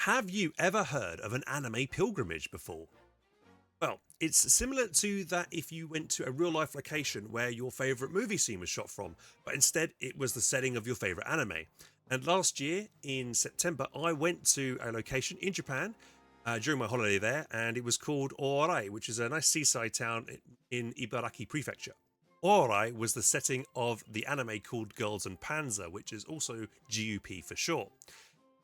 Have you ever heard of an anime pilgrimage before? Well, it's similar to that if you went to a real life location where your favourite movie scene was shot from, but instead it was the setting of your favourite anime. And last year in September, I went to a location in Japan during my holiday there, and it was called Oarai, which is a nice seaside town in Ibaraki Prefecture. Oarai was the setting of the anime called Girls and Panzer, which is also GUP for short.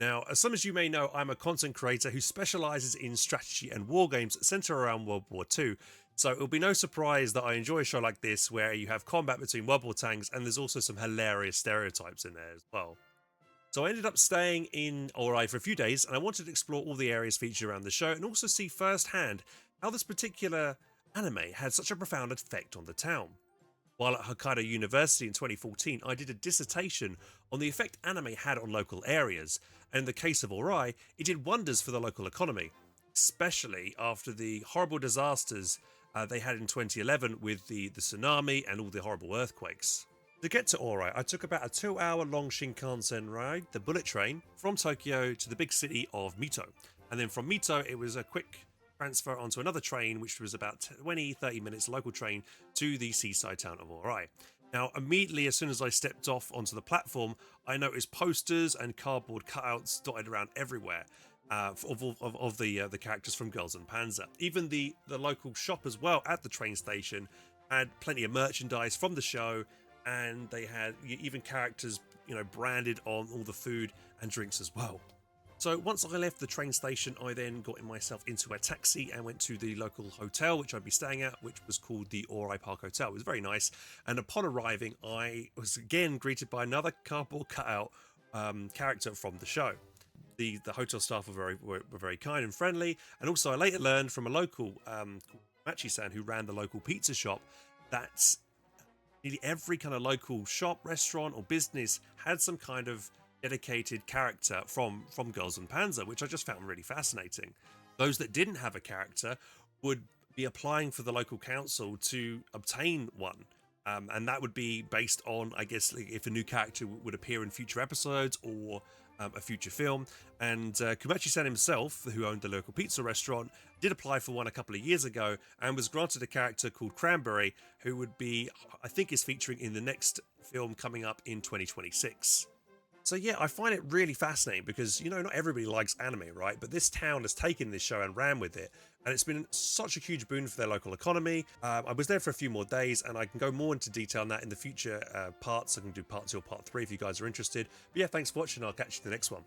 Now, as some as you may know, I'm a content creator who specializes in strategy and war games centered around World War II. So it'll be no surprise that I enjoy a show like this where you have combat between World War tanks and there's also some hilarious stereotypes in there as well. So I ended up staying in Orai for a few days and I wanted to explore all the areas featured around the show and also see firsthand how this particular anime had such a profound effect on the town. While at Hokkaido University in 2014, I did a dissertation on the effect anime had on local areas, and in the case of Orai, it did wonders for the local economy, especially after the horrible disasters they had in 2011 with the tsunami and all the horrible earthquakes. To get to Orai, I took about a 2 hour long Shinkansen ride, the bullet train, from Tokyo to the big city of Mito. And then from Mito, it was a quick transfer onto another train, which was about 20-30 minutes local train to the seaside town of Oarai. Now, immediately as soon as I stepped off onto the platform, I noticed posters and cardboard cutouts dotted around everywhere of the characters from Girls and Panzer. Even the local shop as well at the train station had plenty of merchandise from the show, and they had even characters, branded on all the food and drinks as well. So once I left the train station, I then got myself into a taxi and went to the local hotel, which I'd be staying at, which was called the Orai Park Hotel. It was very nice. And upon arriving, I was again greeted by another cardboard cutout character from the show. The hotel staff were very kind and friendly. And also I later learned from a local, Machi-san, who ran the local pizza shop, that nearly every kind of local shop, restaurant or business had some kind of dedicated character from Girls and Panzer, which I just found really fascinating. Those that didn't have a character would be applying for the local council to obtain one. And that would be based on, I guess, if a new character would appear in future episodes or a future film. And Kumachi-san himself, who owned the local pizza restaurant, did apply for one a couple of years ago and was granted a character called Cranberry, who would be, I think, is featuring in the next film coming up in 2026. So yeah, I find it really fascinating because, not everybody likes anime, right? But this town has taken this show and ran with it. And it's been such a huge boon for their local economy. I was there for a few more days and I can go more into detail on that in the future parts. I can do part 2 or part 3 if you guys are interested. But yeah, thanks for watching. I'll catch you in the next one.